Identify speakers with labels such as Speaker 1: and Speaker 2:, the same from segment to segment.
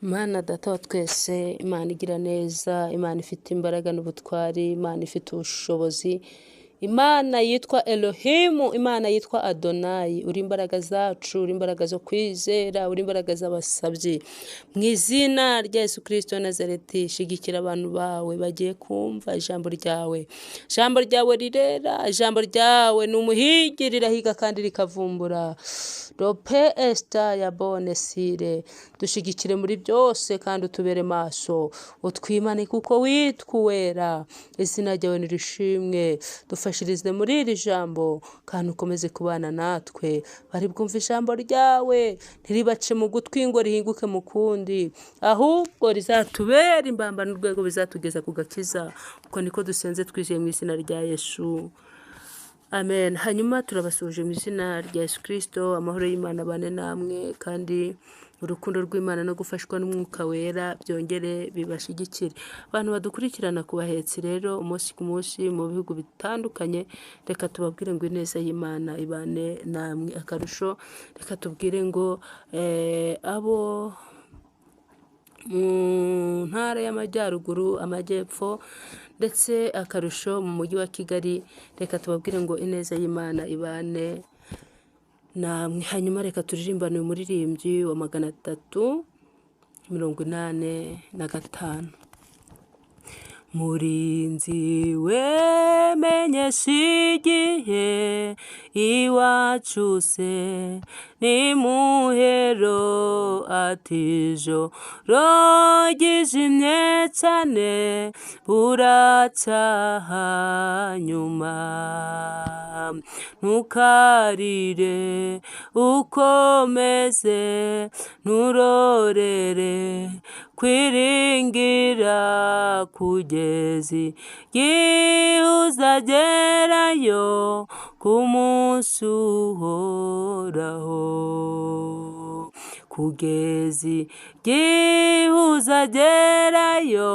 Speaker 1: Imana data wa twese, Imana igira neza, Imana ifite imbaraga n'ubutwari, Imana ifite ubushobozi, Imana yitwa Elohimu, Imana yitwa Adonayi. Uri imbaraga zacu, uri imbaraga zo kwizera, uri imbaraga z'abasabyi. Mu izina rya Yesu Kristo wa Nazareti, shigikira abantu bawe bagiye kumva ijambo ryawe. Ijambo ryawe rirera, ijambo ryawe ni umuhigi, rirahiga kandi rikavumbura. Rope esta ya bone sire, dushigikire muri byose kandi utubere maso, utwimane kuko witwa uwera. Izina ryawe nirishimwe, dufashirize muri iri jambo kandi ukomeze kubana natwe. Bari bwumva ijambo ryawe, ntiribace mu gutwi ngo rihinguke mu kundi, ahubwo rizatubera imbamba n'urwego bizatugeza ku gakiza. Uko niko dusenze twizeye mu izina rya Yesu. Amen. Hanyuma turabasuje mu izina rya Yesu Kristo, amahoro y'Imana bane namwe, kandi urukundo rw'Imana no gufashwa n'umwuka wera byongere bibashigikire. Abantu badukurikirana ku bahetsi rero umunsi ku munsi mu bihugu bitandukanye, reka tubabwire ngo ineza y'Imana ibane namwe. Akarusho reka tubwire ngo abo mu ntara y'amajyaruguru, amajyepfo ndetse akarusho mu mujyi wa Kigali, reka tubabwire ngo ineza y'Imana ibane namwe. Hanyuma reka turirimbane umuririmbyi wa 385. Murinzi wemenyesha igihe iwacu se ni muhero ati ijoro ryijimye cyane buracyaha nyuma. Ntukarire ukomeze nturorere kwiringira kugeza igihe uzagerayo ku munsi uhoraho. Kugeza igihe uzagerayo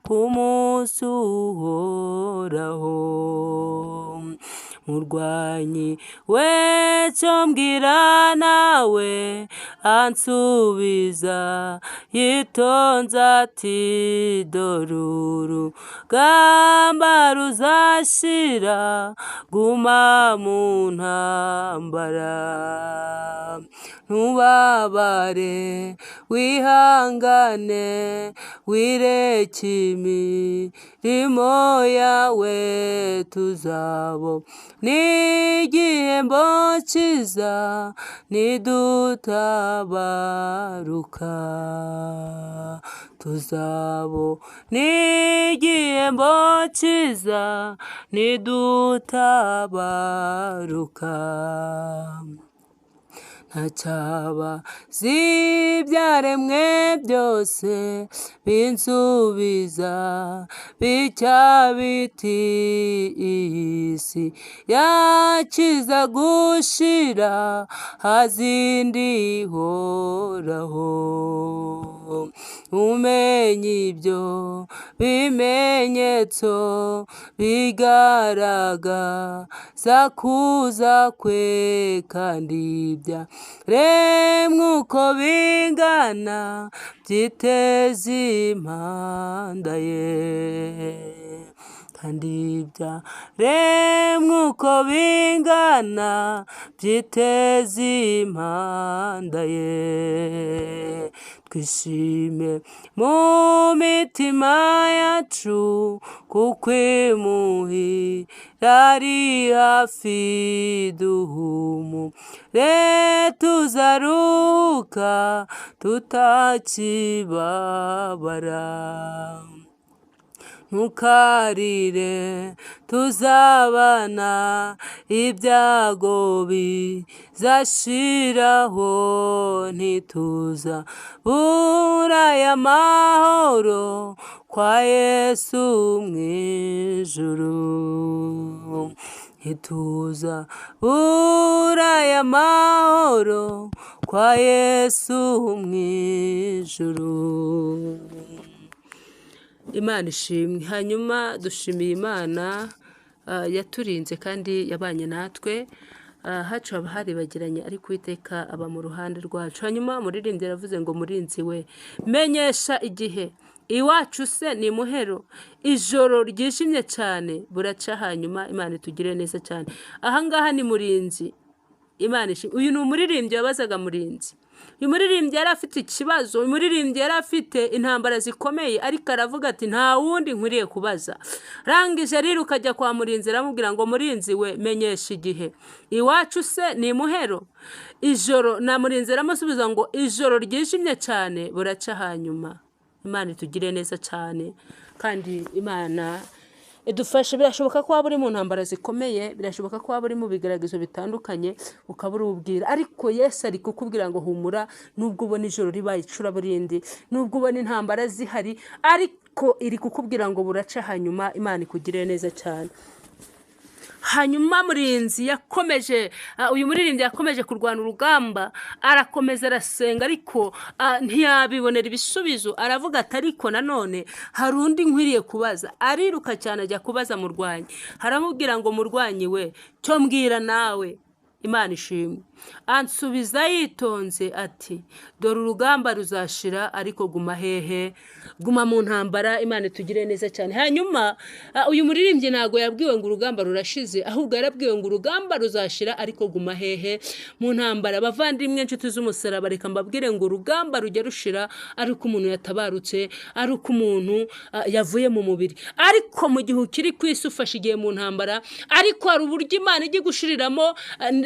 Speaker 1: ku munsi uhoraho. Murwanyi w'icyo mbwira nawe ansubiza yitonze ati dore urugamba ruzashira, guma mu ntambara. Ntubabare wihangane wireke imirimo yawe, tuzabo n'igihembo cyiza nidutabaruka. Tuzabo n'igihembo cyiza nidutabaruka. Ntacyaba z'ibyaremwe byose binsubiza bitya biti iyi si yakiza gushira hazindi ihoraho. Umenye ibyo bimenyetso bigaragaza kuza kwe, kandi ibyaremwe uko bingana byiteze impanda ye. Kandi ibyaremwe uko bingana byiteze impanda ye. Twishime mu mitima yacu kuko imuhira ari hafi, duhumure tuzaruhuka tutakibabara. Ntukarire tuzabana ibyago bizashiraho, ntituzabura aya mahoro kwa Yesu mu ijuru. Ntituzabura aya mahoro kwa Yesu mu ijuru. Imana ishimwe. Hanyuma dushimiye Imana yaturinze kandi yabanye natwe. hacu haba haribagiranye ariko Uwiteka aba mu ruhande rwacu. Hanyuma umuririmbyi yaravuze ngo murinzi we menyesha igihe, iwacu se ni muhero, ijoro ryijimye cyane buraca, hanyuma Imana itugire neza cyane. Ahangaha ni murinzi, Imana ishimwe. Uyu ni umuririmbyi wabazaga murinzi. Uyu muririmbyi yari afite ikibazo, uyu muririmbyi yari afite intambara zikomeye, ariko aravuga ati nta wundi nkwiriye kubaza. Rangije rero ukajya kwa murinzi aramubwira ngo murinzi we menyesha igihe, iwacu se ni muhero, ijoro. Na murinzi aramusubiza ngo ijoro ryijimye cyane buraca, hanyuma Imana itugire neza cyane. Kandi Imana idufashe. Birashoboka ko waba uri mu ntambara zikomeye, birashoboka ko waba uri mu bigaragazo bitandukanye ukaba urubwira, ariko Yesu ari kukubwira ngo humura. Nubwo ubona ijoro ribaye icuraburindi, nubwo ubona intambara zihari, ariko iri kukubwira ngo buraca, hanyuma Imana ikugire neza cyane. Hanyuma murinzi yakomeje, uyu muririmbyi yakomeje kurwana urugamba, arakomeza arasenga, ariko ntiyabibonera ibisubizo. Aravuga ati ariko nanone hari undi nkwiriye kubaza. Ariruka cyane ajya kubaza murwanyi, haramubwira ngo murwanyi we cyo mbwira nawe. Imana ishimwe. Ansubiza yitonze ati dore urugamba ruzashira, ariko guma hehe, guma mu ntambara. Imana itugire neza cyane. Hanyuma uyu muririmbyi ntago yabwiwe ngo urugamba rurashize, ahubwo yarabwiwe ngo urugamba ruzashira, ariko guma hehe, mu ntambara. Bavandimwe inshuti z'umusaraba, reka mbabwire ngo urugamba rujya rushira ariko umuntu yatabarutse, ariko umuntu yavuye mu mubiri. Ariko mu gihe ukiri ku isi ufashe igihe mu ntambara, ariko hari uburyo Imana ijya gushiriramo,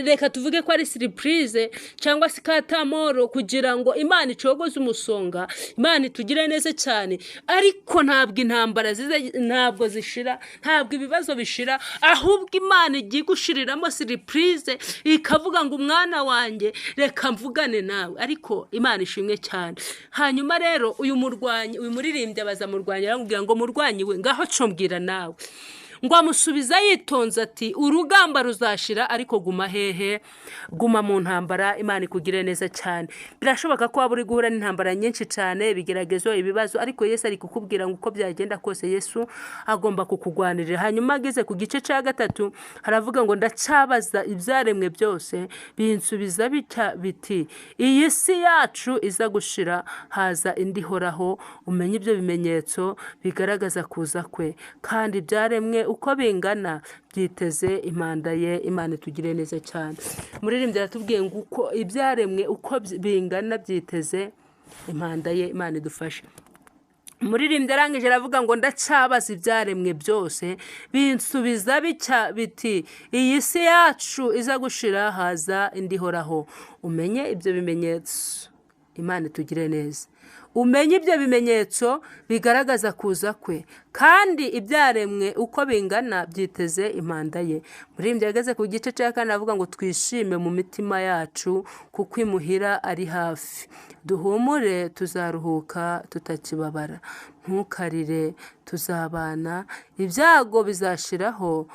Speaker 1: reka tuvuge ko ari surprise cyangwa se katamoro, kugira ngo Imana icogoze umusonga. Imana itugire neza cyane. Ariko ntabwo intambara ntabwo zishira, ntabwo ibibazo bishira, ahubwo Imana igiye gushiriramo surprise, ikavuga ngo umwana wanjye reka mvugane nawe. Ariko Imana ishimwe cyane. Hanyuma rero uyu muririmbyi abaza murwanyi, aramubwira ngo murwanyi we ngaho combwira nawe. Ngo amusubiza yitonze ati urugamba ruzashira, ariko guma hehe, guma mu ntambara. Imana ikugire neza cyane. Birashoboka ko waba uri guhura n'intambara nyinshi cyane, bigeragezo, ibibazo, ariko Yesu ari kukubwira ngo uko byagenda kose Yesu agomba kukugwanirira. Hanyuma ageze ku gice cya 3 haravuga ngo ndacabaza ibyaremwe byose, binsubiza biti iyi si yacu iza gushira, haza indi horaho. Umenye ibyo bimenyetso bigaragaza kuza kwe, kandi ibyaremwe uko bingana byiteze impanda ye. Imana itugire neza cyane. Muririmbyi aratubwiye ngo uko ibyaremwe uko bingana byiteze impanda ye. Imana idufashe. Muririmbyi arangije aravuga ngo ndacabaza ibyaremwe byose, binsubiza biti iyi si yacu iza gushira, haza indi horaho. Umenye ibyo bimenyetso. Imana itugire neza. Umenye ibyo bimenyetso bigaragaza kuza kwe, kandi ibyaremwe uko bingana byiteze impanda ye. Muririmbyi yageze ku gice cya 4 avuga ngo twishime mu mitima yacu, kuko imuhira ari hafi. Duhumure tuzaruhuka tutakibabara, ntukarire tuzabana, ibyago bizashiraho,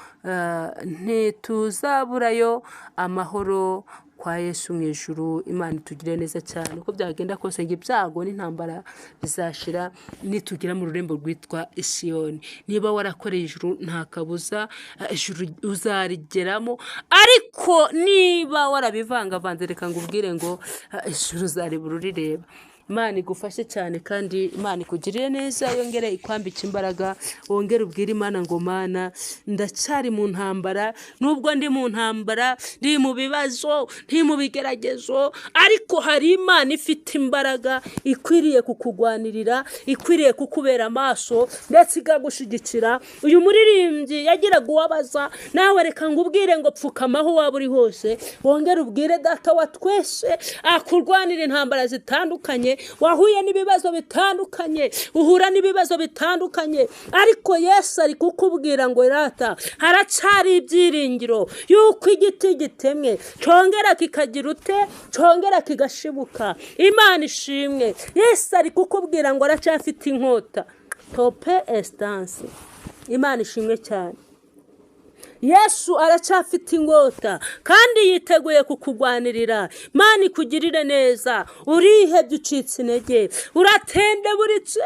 Speaker 1: ntituzaburayo amahoro kwa Yesu mu ijuru. Imana itugire neza cyane. Uko byagenda kose ngo ibyago n'intambara bizashira nitugira mu rurembo rwitwa Isiyoni. Niba warakoreye ijuru nta kabuza ijuru uzarigeramo, ariko niba warabivangavanze reka ngubwire ngo ijuru uzariburireba. Imana igufashe cyane, kandi Imana ikugirire neza, yongere ikwambike imbaraga. Wongere ubwire Imana ngo Mana ndacyari mu ntambara, nubwo ndi mu ntambara, ndi mu bibazo, ndi mu bigeragezo, ariko hari Imana ifite imbaraga ikwiriye kukugwanirira, ikwiriye kukubera amaso, ndetse igagushigikira. Uyu muririmbyi yagiraga uwabaza, nawe reka ngubwire ngo pfukamaho waba uri hose, wongere ubwire Data wa twese akurwanira intambara zitandukanye. Wahuye n'ibibazo bitandukanye, uhura n'ibibazo bitandukanye, ariko Yesu ari kukubwira ngo rata haracari ibyiringiro yuko igiti gitemwe congera kikagira ute, congera kigashibuka. Imana ishimwe. Yesu ari kukubwira ngo aracafite inkota, tope estance. Imana ishimwe cyane. Yesu aracyafite ingota kandi yiteguye kukugwanirira. Imana ikugirire neza. Urihebye ucitse intege, uratendeburitse,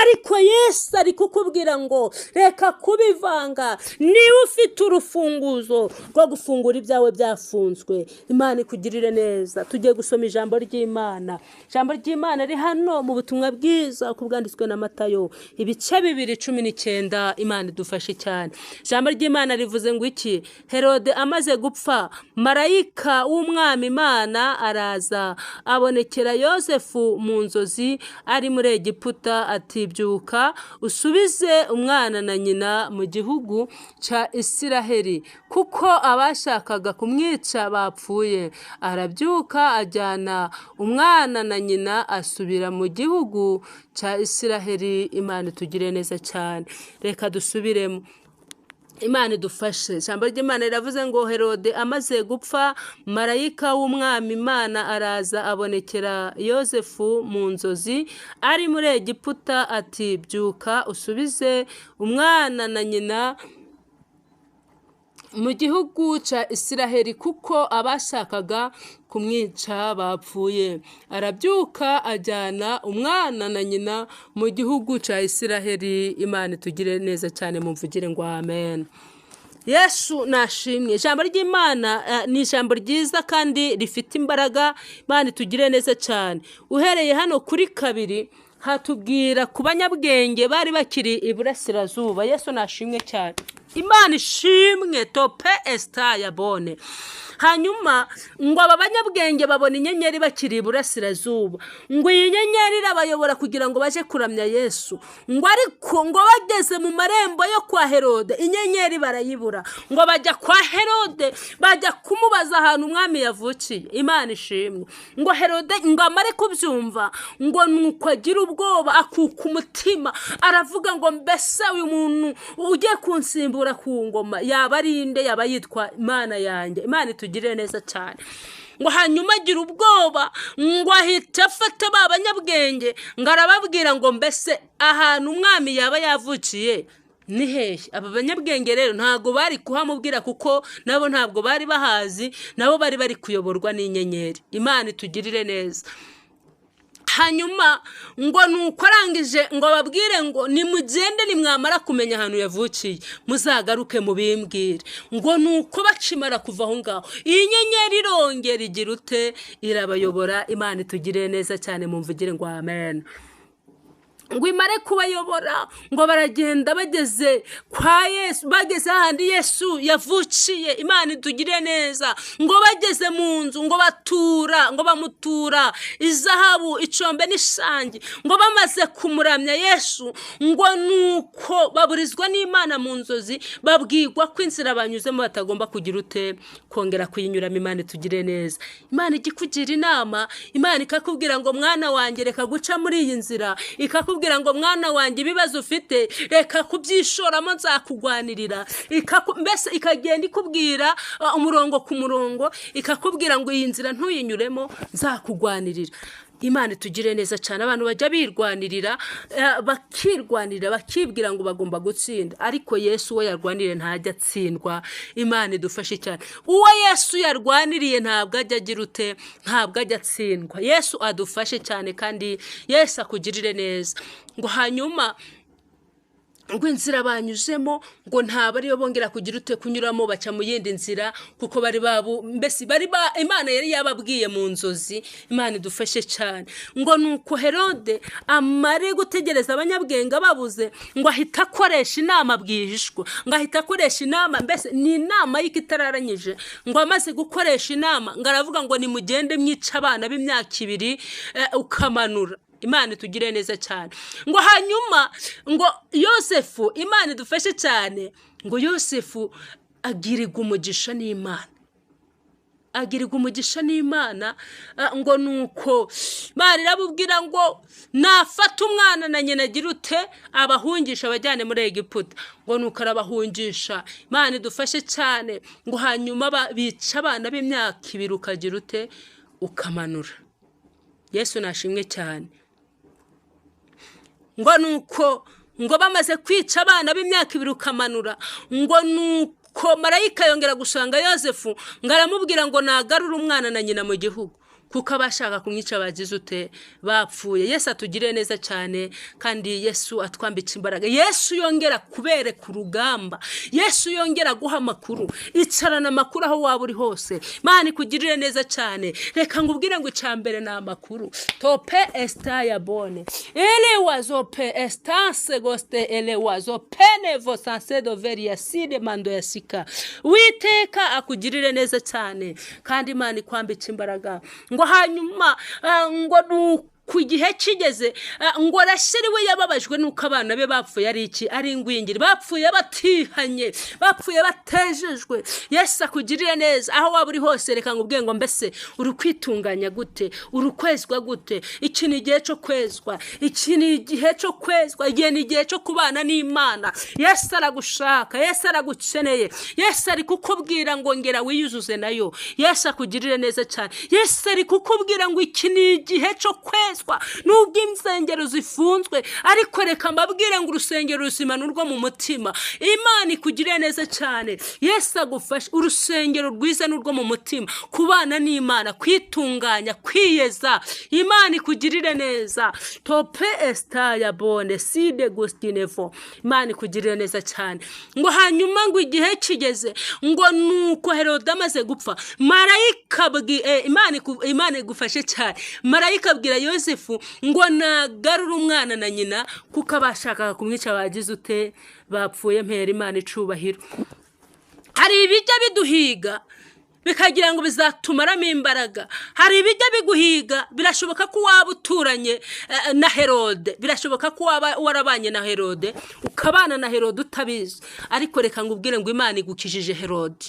Speaker 1: ariko Yesu ari kukubwira ngo reka kubivanga. Niba ufite urufunguzo rwo gufungura ibyawe byafunzwe, Imana ikugirire neza. Tugiye gusoma ijambo ry'Imana. Ijambo ry'Imana ri hano mu butumwa bwiza uko bwanditswe na Matayo ibice 2:19. Imana idufashe cyane. Ijambo ry'Imana rivuze ngo iki? Herode amaze gupfa, marayika w'umwami Imana araza abonekera Yosefu mu nzozi ari muri Egiputa ati byuka usubize umwana na nyina mu gihugu cya Isiraheli kuko abashakaga kumwica bapfuye. Arabyuka ajyana umwana na nyina asubira mu gihugu cya Isiraheli. Imana tugire neza cyane. Reka dusubiremo. Imana idufashe. Ijambo ry'Imana riravuze ngo Herode amaze gupfa, marayika w'umwami Imana araza abonekera Yosefu mu nzozi ari muri Egiputa ati byuka usubize umwana na nyina mu gihugu cya Isiraheli kuko abashakaga kumwica bapfuye. Arabyuka ajyana umwana na nyina mu gihugu cya Isiraheli. Imana tugire neza cyane, mumvugire ngo amen. Yesu nashimwe. Ijambo ry'Imana ni ijambo ryiza kandi rifite imbaraga. Imana tugire neza cyane. Uhereye hano kuri 2 hatubwira ku banyabwenge bari bakiri iburasirazuba. Yesu nashimwe cyane. Imana ishimwe tope esta yabone. Hanyuma ngo aba banyabwenge babona inyenyeri bakiri iburasirazuba. Ngo iyi nyenyeri irabayobora kugira ngo baje kuramya Yesu. Ngo ariko ngo bageze mu marembo yo kwa Herode, inyenyeri barayibura. Ngo bajya kwa Herode, bajya kumubaza ahantu umwami yavukiye. Imana ishimwe. Ngo Herode ngo amare kubyumva, ngo nuko agira ubwoba, akuka umutima, aravuga ngo mbese uyu muntu ugiye kunsimbura ku ngoma yaba ari inde, yaba yitwa Imana yanjye. Imana tugire neza cyane. Ngo hanyuma agira ubwoba, ngo ahita afata ba banyabwenge, ngo arababwira ngo mbese ahantu umwami yaba yavukiye ni hehe. Aba banyabwenge rero ntago bari kuhamubwira kuko nabo ntabwo bari bahazi, nabo bari kuyoborwa n'inyenyeri. Imana tugirire neza. Hanyuma ngo nuko arangije ngo babwire ngo nimugende nimwamara kumenya ahantu yavukiye muzagaruke mubimbwire. Ngo nuko bacimara kuva aho ngaho iyi nyenyeri irongera igira ute, irabayobora. Imana tugire neza cyane, mumvugire ngo amen. Ngo imare kubayobora, ngo baragenda bageze kwa Yesu, bageze ahandi Yesu yavukiye. Imana tugire neza. Ngo bageze mu nzu, ngo bamutura izahabu, icombe n'ishangi. Ngo bamaze kumuramya Yesu, ngo nuko baburizwa n'Imana mu nzozi, babwirwa ko inzira banyuzemo batagomba kugira ute, kongera kuyinyuramo. Imana tugire neza. Imana igikugira inama, Imana ikakubwira ngo mwana wanjye reka guca muri iyi nzira, ikakubwira ngo mwana wanjye ibibazo ufite reka kubyishoramo nzakugwanirira. Mbese ikagenda ikubwira umurongo ku murongo, ikakubwira ngo iyi nzira ntuyinyuremo nzakugwanirira. Imana tugire neza cyane. Abantu bajya birwanirira, bakirwanirira, bakibwira ngo bagomba gutsinda, ariko Yesu we yarwaniriye ntajya atsindwa. Imana idufashe cyane. Uwo Yesu yarwaniriye ntabwo ajya agira ute, ntabwo ajya atsindwa. Yesu adufashe cyane kandi Yesu akugirire neza. Ngo hanyuma ngo inzira banyuzemo ngo ntabwo ariyo bongera kugira ute kunyuramo, baca mu yindi nzira kuko mbese Imana yari yababwiye mu nzozi. Imana idufashe cyane. Ngo nuko Herode amare gutegereza abanyabwenge babuze, ngo ahita akoresha inama bwihishwa, ngo ahita akoresha inama, mbese ni inama y'ikitararanyije. Ngo amaze gukoresha inama, ngo aravuga ngo nimugende mwica abana b'imyaka 2 ukamanura. Imana tugire neza cyane. Ngo hanyuma ngo Yosefu, Imana idufashe cyane, ngo Yosefu agirirwa umugisha n'Imana, agirirwa umugisha n'Imana. Ngo nuko Imana irabubwira ngo nafata umwana na nyina agira ute, abahungisha abajyane muri Egiputa. Ngo nuko arabahungisha. Imana idufashe cyane. Ngo hanyuma bica abana b'imyaka 2 ukagira ute, ukamanura. Yesu nashimwe cyane. Ngo nuko ngo bamaze kwica abana b'imyaka 2 ukamanura, ngo nuko nuko marayika yongera gusanga Yosefu ngo aramubwira ngo nagarure umwana na nyina mu gihugu kuko abashaka kumwica bagize ute bapfuye. Yesu atugire neza cyane kandi Yesu atwambika imbaraga. Yesu yongera kubere ku rugamba. Yesu yongera guha amakuru. Icarana amakuru aho waba uri hose. Imana ikugirire neza cyane. Reka ngubwire ngo icambere na amakuru. Tope esta ya bone. Ele wazope estanse goste ele wazope nevo sansedo veria side mando ya sika. Witeka akugirire neza cyane kandi Imana ikwambika imbaraga. Ngo hanyuma ngo ku gihe kigeze ngo Rasheli we yababajwe nuko abana be bapfuye ari iki ari ingwingiri, bapfuye batihanye, bapfuye batejejwe. Yesu akugirire neza aho waba uri hose. Reka ngubwiye ngo mbese uri kwitunganya gute, uri kwezwa gute? Iki ni igihe cyo kwezwa, iki ni igihe cyo kwezwa, igihe ni igihe cyo kubana n'Imana. Yesu aragushaka, Yesu aragukeneye, Yesu ari kukubwira ngo ngera wiyuzuze nayo. Yesu akugirire neza cyane. Yesu ari kukubwira ngo iki ni igihe cyo kwezwa. Nubwo insengero zifunzwe ariko reka mbabwire ngo urusengero rusimanurwa mu mutima. Imana ikugirire neza cyane. Yesu agufashe urusengero rwiza n'urwo mu mutima, kubana n'Imana, kwitunganya, kwiyeza. Imana ikugirire neza. Tope esta ya bone side gustinevo. Imana ikugirire neza cyane. Ngo hanyuma ngo igihe kigeze ngo nuko Herode amaze gupfa, marayika Imana igufashe cyane. Marayika abwira Yosefu ngo nagarure umwana na nyina kuko abashakaga kumwica bagize ute bapfuye. Mpera Imana icubahiro. Hari ibijya biduhiga bikagira ngo bizatumaramo imbaraga. Hari ibijya biguhiga, birashoboka ko waba uturanye na Herode, birashoboka ko waba warabanye na Herode, ukabana na Herode utabizi. Ariko reka ngubwire ngo Imana igukijije Herode.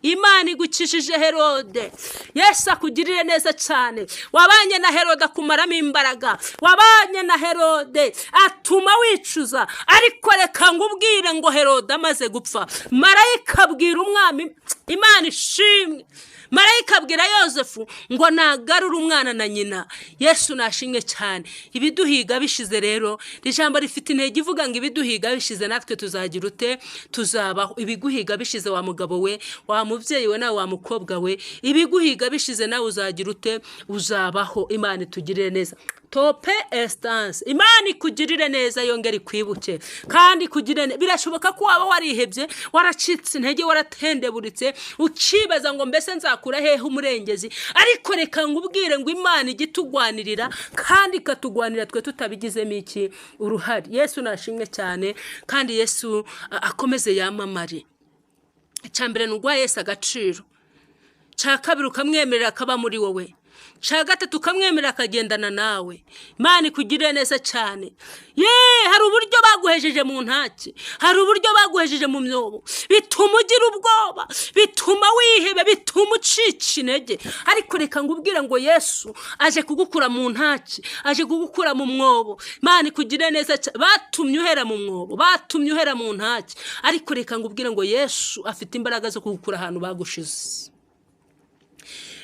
Speaker 1: Imana igukijije Herode. Yesu akugirire neza cyane. Wabanye na Herode akumaramo imbaraga, wabanye na Herode atuma wicuza. Ariko reka ngubwire ngo Herode amaze gupfa, marayika abwira umwami, Imana ishimwe, marayika abwira Yosefu ngo nagarure umwana na nyina. Yesu nashimwe cyane. Ibiduhiga bishize rero, ijambo rifite intege ivuga ngo ibiduhiga bishize natwe tuzagira ute tuzabaho. Ibiguhiga bishize wa mugabo we, wa mubyeyi we, nawe wa mukobwa we, ibiguhiga bishize nawe uzagira ute uzabaho. Imana itugirire neza. Tope estance. Imana ikugirire neza yongera ikwibuke kandi kugirire. Birashoboka ko waba warihebye, waracitse intege, waratendeburitse, ukibaza ngo mbese nzakura hehe umurengezi. Ariko reka ngubwire ngo Imana igitugwanirira kandi ikatugwanira twe tutabigizemo iki uruhari. Yesu nashimwe cyane kandi Yesu akomeze yamamare. Icyambere n'ugwa Yesu agaciro, cya kabiri ukamwemerera akaba muri wowe, cya gatatu ukamwemerera akagendana nawe. Imana ikugirire neza cyane. Hari uburyo baguhejeje mu ntaki, hari uburyo baguhejeje mu myobo, bituma ugira ubwoba, bituma wihebe, bituma ucika intege. Ariko reka ngubwire ngo Yesu aje kugukura mu ntaki, aje kugukura mu mwobo. Imana ikugirire neza cyane. Batumye uhera mu mwobo, batumye uhera mu ntaki, ariko reka ngubwire ngo Yesu afite imbaraga zo kugukura ahantu bagushize.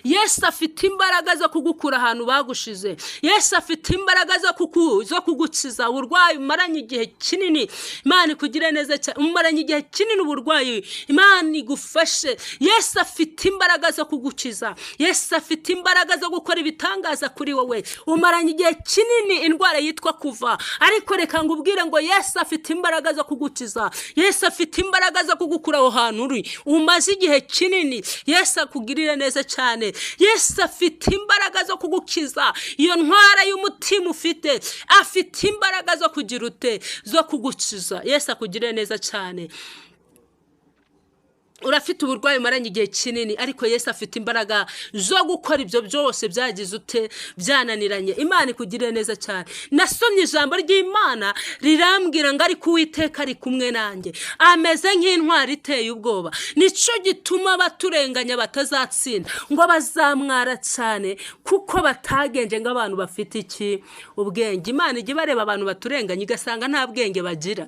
Speaker 1: Yesu afite imbaraga zo kugukura ahantu bagushize. Yesu afite imbaraga zo kugukiza uburwayi umaranye igihe kinini. Imana ikugire neza cyane. Umaranye igihe kinini uburwayi, Imana igufashe. Yesu afite imbaraga zo kugukiza. Yesu afite imbaraga zo gukora ibitangaza kuri wowe. Umaranye igihe kinini indwara yitwa kuva, ariko reka ngubwire ngo Yesu afite imbaraga zo kugukiza. Yesu afite imbaraga zo kugukura aho hantu uri umaze igihe kinini. Yesu akugirire neza cyane. Yesu afite imbaraga zo kugukiza iyo ntwara y'umutima ufite. Afite imbaraga zo kugira ute zo kugukiza. Yesu akugirire neza cyane. Urafite uburwayi maranye igihe kinini, ariko Yesu afite imbaraga zo gukora ibyo byose byagize ute byananiranye. Imana ikugirire neza cyane. Nasomye ijambo ry'Imana rirambwira ngo ari Uwiteka ari kumwe nanjye, ameze nk'intwari iteye ubwoba. Nico gituma baturenganya batazatsinda, ngo bazamwara cyane kuko batagenje ngo abantu bafite iki ubwenge. Imana ijye bareba abantu baturenganya igasanga nta bwenge bagira.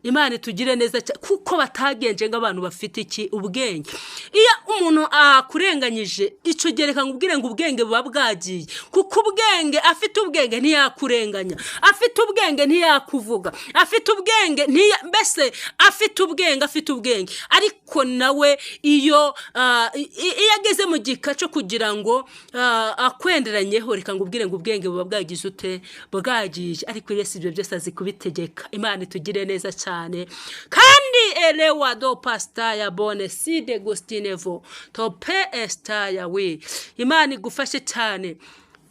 Speaker 1: Imana itugire neza kuko batagenje nk'abantu bafite iki ubwenge. Iyo umuntu akurenganyije ico gereka ngubwire ngo ubwenge buba bwagiye, kuko ubwenge afite ubwenge ntiyakurenganya, afite ubwenge ntiyakuvuga, afite ubwenge mbese afite ubwenge ariko nawe iyo ageze mu gika cyo kugira ngo akwenderanyeho, reka ngubwire ngo ubwenge buba bwagize ute bwagiye. Ariko Yesu ibyo byose azi kubitegeka. Imana itugire neza kandi elewa do pasta ya bone si de gustinevo tope esta ya we. Imana igufashe cyane.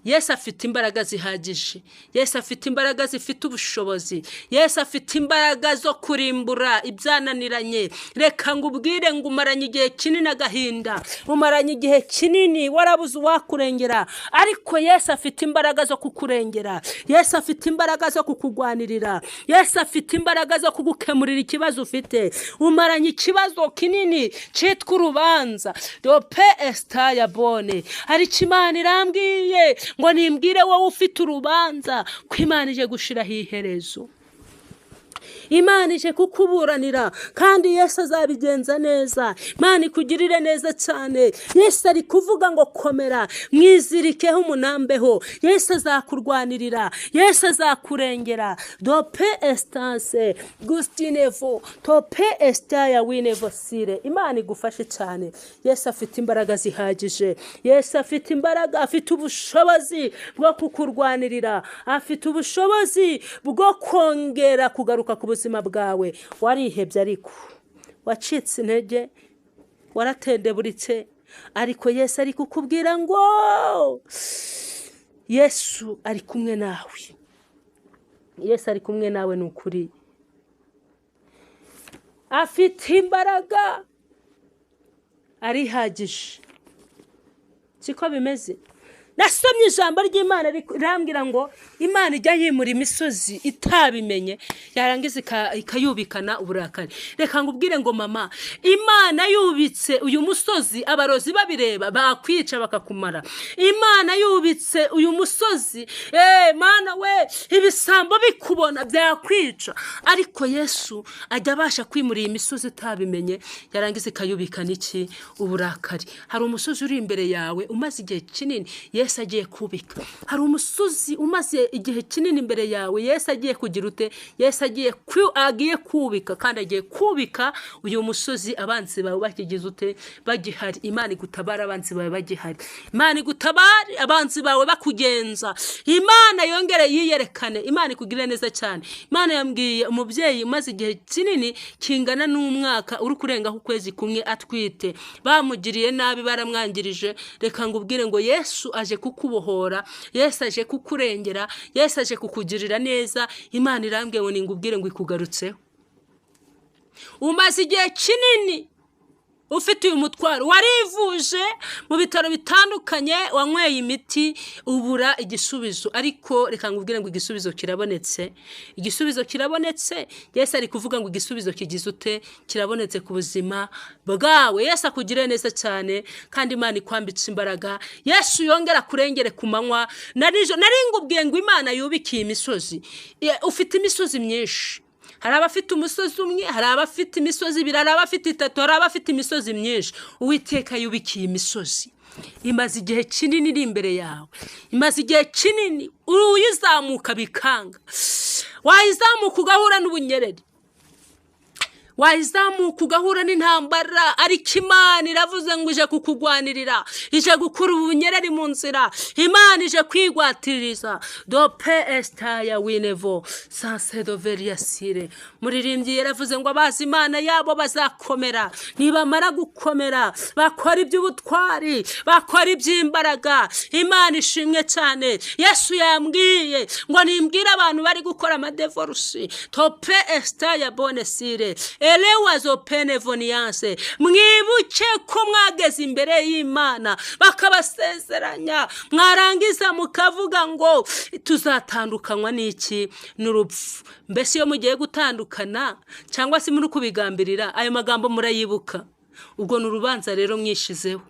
Speaker 1: Yesu afite imbaraga zihagije, Yesu afite imbaraga zifite ubushobozi, Yesu afite imbaraga zo kurimbura ibyananiranye. Reka ngubwire ngo umaranye igihe kinini agahinda, umaranye igihe kinini warabuze uwakurengera, ariko Yesu afite imbaraga zo kukurengera, Yesu afite imbaraga zo kukugwanirira, Yesu afite imbaraga zo kugukemurira ikibazo ufite. Umaranye ikibazo kinini cyitwa urubanza, dope esta ya bone. Hari Imana irambwiye ngo nimbwire wowe ufite urubanza ko Imana ije gushiraho iherezo. Imana ije kukuburanira kandi Yesu azabigenza neza. Imana ikugirire neza cyane. Yesu ari kuvuga ngo komera, mwizirikeho umunambeho. Yesu azakurwanirira, Yesu azakurengera. Dope estance gustinevo tope estaya winevo sire. Imana igufashe cyane. Yesu afite imbaraga zihagije, Yesu afite imbaraga, afite ubushobozi bwo kukurwanirira, afite ubushobozi bwo kongera kugaruka ku buzima bwawe. Warihebye ariko wacitse intege, waratendeburitse, ariko Yesu ari kukubwira ngo Yesu ari kumwe nawe. Yesu ari kumwe nawe n'ukuri. Afite imbaraga, arihagije. Siko bimeze. Nasomye ijambo ry'Imana rambwira ngo Imana ijya yimura imisozi itabimenye, yarangiza ikayubikana uburakari. Reka ngubwire ngo mama, Imana yubitse uyu musozi abarozi babireba bakwica bakakumara. Imana yubitse uyu musozi, Mana we, ibisambo bikubona byakwica, ariko Yesu ajya abasha kwimura iyi misozi itabimenye, yarangiza ikayubikana iki uburakari. Hari umusozi uri imbere yawe umaze igihe kinini, Yesu agiye kubika. Hari umusozi umaze igihe kinini imbere yawe, Yesu agiye kugira ute, Yesu agiye kubika, kandi agiye kubika uyu musozi abanzi bawe bakigize ute bagihari. Imana igutabara abanzi bawe bagihari, Imana igutabare abanzi bawe bakugenza, Imana yongere yiyerekane, Imana ikugirire neza cyane. Imana yambwiye umubyeyi umaze igihe kinini kingana n'umwaka uri kurenga ku kwezi kumwe atwite, bamugiriye nabi, baramwangirije. Reka ngubwire ngo Yesu aje kukubohora, Yesu aje kukurengera, Yesu aje kukugirira neza. Imana irambwiye ngo ningubwire ngo ikugarutseho. Umaze igihe kinini ufite uyu mutwaro, warivuje mu bitaro bitandukanye, wanyweye imiti ubura igisubizo, ariko reka ngubwire ngo igisubizo kirabonetse. Igisubizo kirabonetse. Yesu ari kuvuga ngo igisubizo kigize ute kirabonetse ku buzima bwawe. Yesu akugirire neza cyane kandi Imana ikwambitse imbaraga. Yesu yongera kurengere ku manywa na nijoro. Naringubwiye ngo Imana yubikiye imisozi. Ufite imisozi myinshi. Hari abafite umusozi umwe, hari abafite imisozi ibiri, hari abafite itatu, hari abafite imisozi myinshi. Uwiteka yubikiye imisozi. Imaze igihe kinini iri imbere yawe, imaze igihe kinini uyizamuka bikanga. Wayizamuka ugahura n'ubunyereri, wayizamuka ugahura n'intambara, ariko Imana iravuze ngo ije kukugwanirira, ije gukura ubunyereri mu nzira, Imana ije kwigwatiririza. Dope esta ya winevo sansedo veriasire. Muririmbyi yaravuze ngo abazi Imana yabo bazakomera, nibamara gukomera bakora iby'ubutwari, bakora iby'imbaraga. Imana ishimwe cyane. Yesu yambwiye ngo nimbwire abantu bari gukora amadevorusi, tope esta ya bonesire elewazo penevoniyanse, mwibuke ko mwageze imbere y'Imana bakabasezeranya, mwarangiza mukavuga ngo tuzatandukanywa n'iki n'urupfu. Mbese iyo mugiye gutandukana cyangwa se muri kubigambirira, ayo magambo murayibuka? ubwo n'urubanza rero mwishizeho.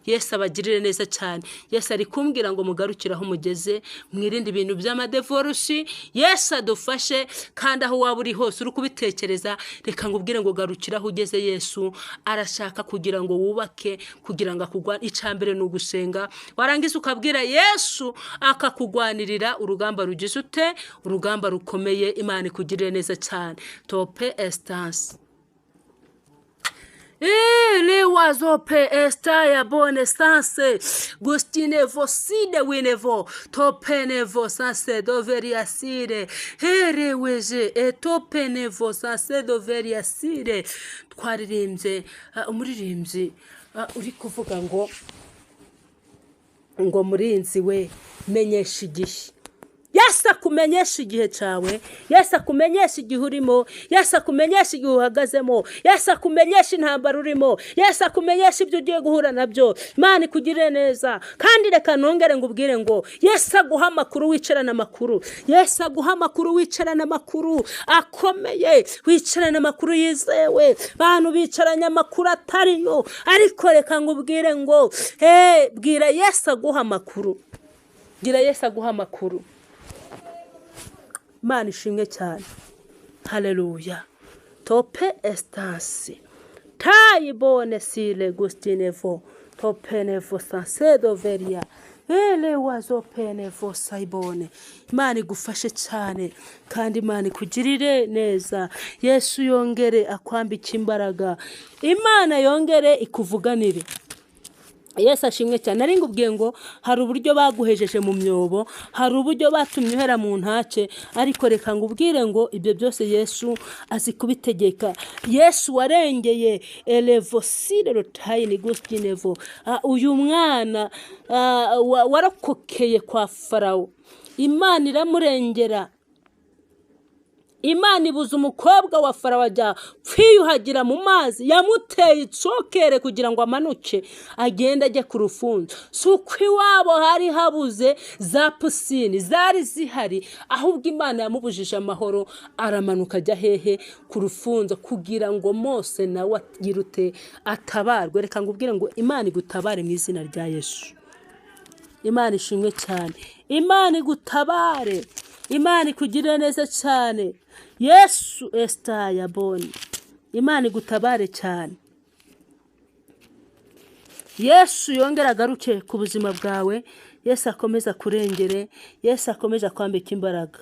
Speaker 1: Yesu abagirire neza cyane. Yesu ari kumbwira ngo mugarukire aho mugeze, mwirinde ibintu by'amadevorusi. Yesu adufashe, kandi aho waba uri hose uri kubitekereza, reka ngubwire ngo garukira aho ugeze. Yesu arashaka kugira ngo wubake, kugira ngo akugwane. Icambere ni ugusenga, warangiza ukabwira Yesu akakugwanirira urugamba rugize ute, urugamba rukomeye. Imana ikugirire neza cyane. Tope estance. Les oiseaux pe estaya bonne sanse gustine voside winevo topenevo sanse doveriasire here weje etopenevo sanse doveriasire. Twaririmbye umuririmbyi uri kuvuga ngo murinzi we menyesha igihe. Yesu akumenyesha igihe cyawe, Yesu akumenyesha igihe urimo, Yesu akumenyesha igihe uhagazemo, Yesu akumenyesha intambara urimo, Yesu akumenyesha ibyo ugiye guhura nabyo. Imana ikugirire neza. Kandi reka nongere ngubwire ngo Yesu aguha amakuru wicarana amakuru, Yesu aguha amakuru wicarana amakuru akomeye, wicarana amakuru yizewe. Bantu bicaranye amakuru atariyo, ariko reka ngubwire ngo bwira Yesu aguha amakuru, bwira Yesu aguha amakuru. Imana ishimwe cyane. Haleluya. Tope estance tayibone sile gustinevo topenevo sansedo veria ele wazo penevo saibone. Imana igufashe cyane, kandi Imana ikugirire neza. Yesu yongere akwambika imbaraga, Imana yongere ikuvuganire. Yesu ashimwe cyane. Nari ngubwiye ngo hari uburyo baguhejeje mu myobo, hari uburyo batumye uhera mu ntace, ariko reka ngubwire ngo ibyo byose Yesu azi kubitegeka. Yesu warengeye elevosire rotayini gustinevo. Uyu mwana warakokeye kwa Farawo, Imana iramurengera. Imana ibuza umukobwa wa Farawo ajya kwiyuhagira mu mazi, yamuteye icokere kugira ngo amanuke agende ajye ku rufunzo. Si uko iwabo hari habuze za pusini, zari zihari, ahubwo Imana yamubujije amahoro, aramanuka ajya hehe? Ku rufunzo, kugira ngo Mose nawe agirute atabarwe. Reka ngubwire ngo Imana igutabare mu izina rya Yesu. Imana ishimwe cyane. Imana igutabare, Imana ikugirire neza cyane. Yesu estaya boni. Imana igutabare cyane. Yesu yongera agaruke ku buzima bwawe. Yesu akomeza kurengere, Yesu akomeza kwambika imbaraga.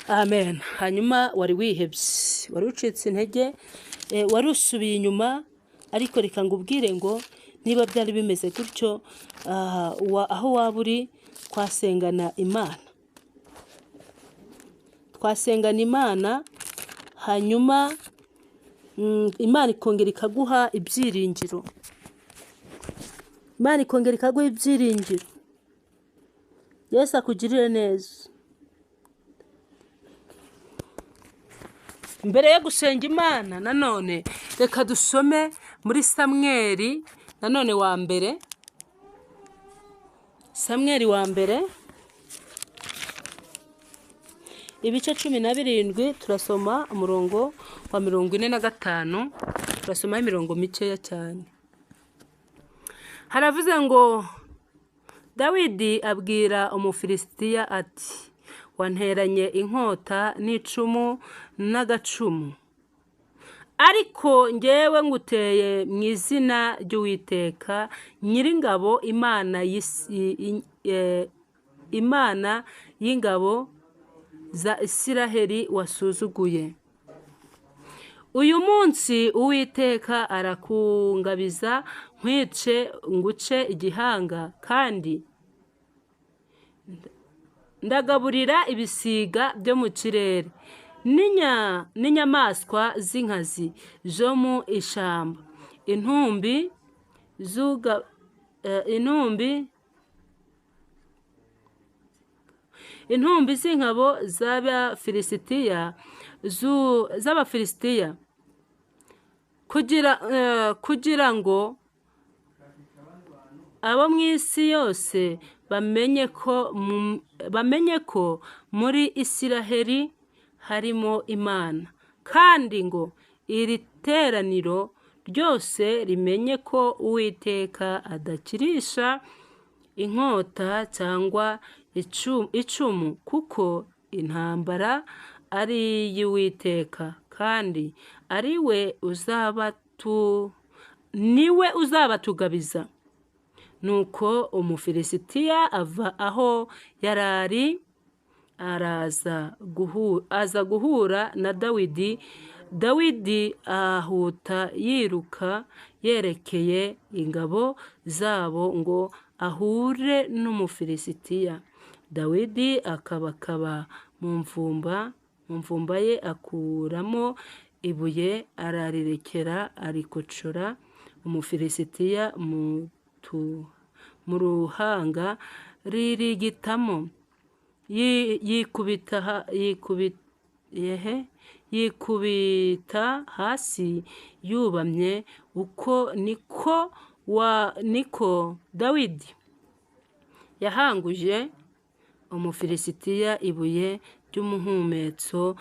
Speaker 1: Amen. Hanyuma wari wihebye, wari ucitse intege, wari usubiye inyuma, ariko reka ngubwire ngo niba byari bimeze gutyo, aho waba uri, twasengana Imana. Twasengana Imana, hanyuma Imana ikongera ikaguha ibyiringiro. Imana ikongera ikaguha ibyiringiro. Yesu akugirire neza. Mbere yo gusenga Imana, nanone reka dusome muri Samweli nanone wa mbere. Samweli wa mbere ibice 17 turasoma umurongo wa 45, turasoma imirongo mikeya cyane. Haravuze ngo Dawidi abwira Umufilisitiya ati, wanteranye inkota n'icumu n'agacumu, ariko ngewe nguteye mu izina ry'Uwiteka Nyiringabo, Imana y'ingabo za Isiraheli wasuzuguye. Uyu munsi Uwiteka arakungabiza nkwice nguce igihanga, kandi ndagaburira ibisiga byo mu kirere n'inyamaswa z'inkazi zo mu ishamba, intumbi z'inkabo z'Abafilisitiya, kugira ngo abo mu isi yose bamenye ko muri Isiraheli harimo Imana, kandi ngo iri teraniro ryose rimenye ko Uwiteka adakirisha inkota cyangwa icumu, kuko intambara ari iy'Uwiteka, kandi niwe uzabatugabiza. Nuko Umufilisitiya ava aho yarari aza guhura na Dawidi. Dawidi ahuta yiruka yerekeye ingabo zabo ngo ahure n'Umufilisitiya. Dawidi akabakaba mu mvumba ye, akuramo ibuye ararirekera arikocora Umufilisitiya mu ruhanga ririgitamo. Yikubita hasi yubamye. Uko niko Dawidi yahanguje Umufilisitiya ibuye ry'umuhumetso,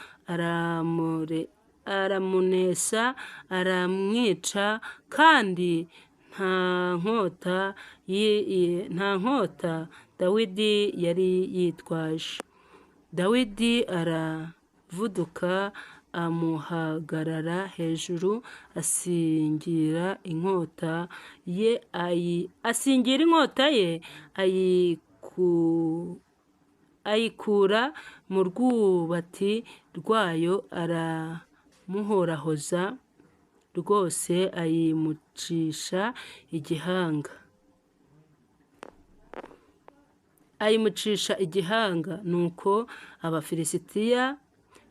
Speaker 1: aramunesha, aramwica, kandi nta nkota Dawidi yari yitwaje. Dawidi aravuduka amuhagarara hejuru, asingira inkota ye ayikura mu rwubati rwayo, aramuhorahoza rwose, ayimucisha igihanga. Nuko Abafilisitiya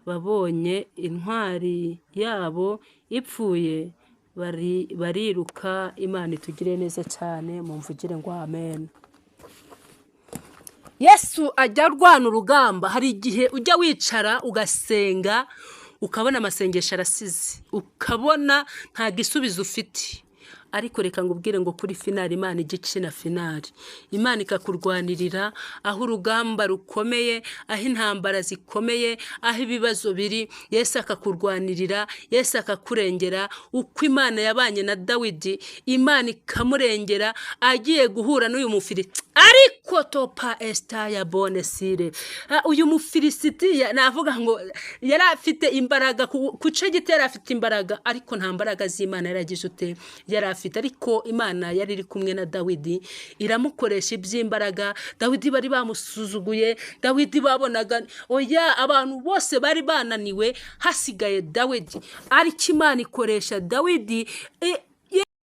Speaker 1: babonye intwari yabo ipfuye, bariruka. Imana itugire neza cyane, mumvugire ngo amen. Yesu ajya arwana urugamba. Hari igihe ujya wicara ugasenga, ukabona amasengesho arasize, ukabona nta gisubizo ufite, ariko reka ngubwire ngo kuri finali Imana igice na finali, Imana ikakurwanirira aho urugamba rukomeye, aho intambara zikomeye, aho ibibazo biri. Yesu akakurwanirira, Yesu akakurengera. Uko Imana yabanye na Dawidi, Imana ikamurengera agiye guhura n'uyu Mufilisitiya. Ariko topa esta ya bonesire, uyu Mufilisitiya navuga ngo yari afite imbaraga, kuce gitera afite imbaraga, ariko nta mbaraga z'Imana yaragize ute yari afite. Ariko Imana yari iri kumwe na Dawidi, iramukoresha iby'imbaraga. Dawidi bari bamusuzuguye, Dawidi babonaga oya, abantu bose bari bananiwe, hasigaye Dawidi. Ariko Imana ikoresha Dawidi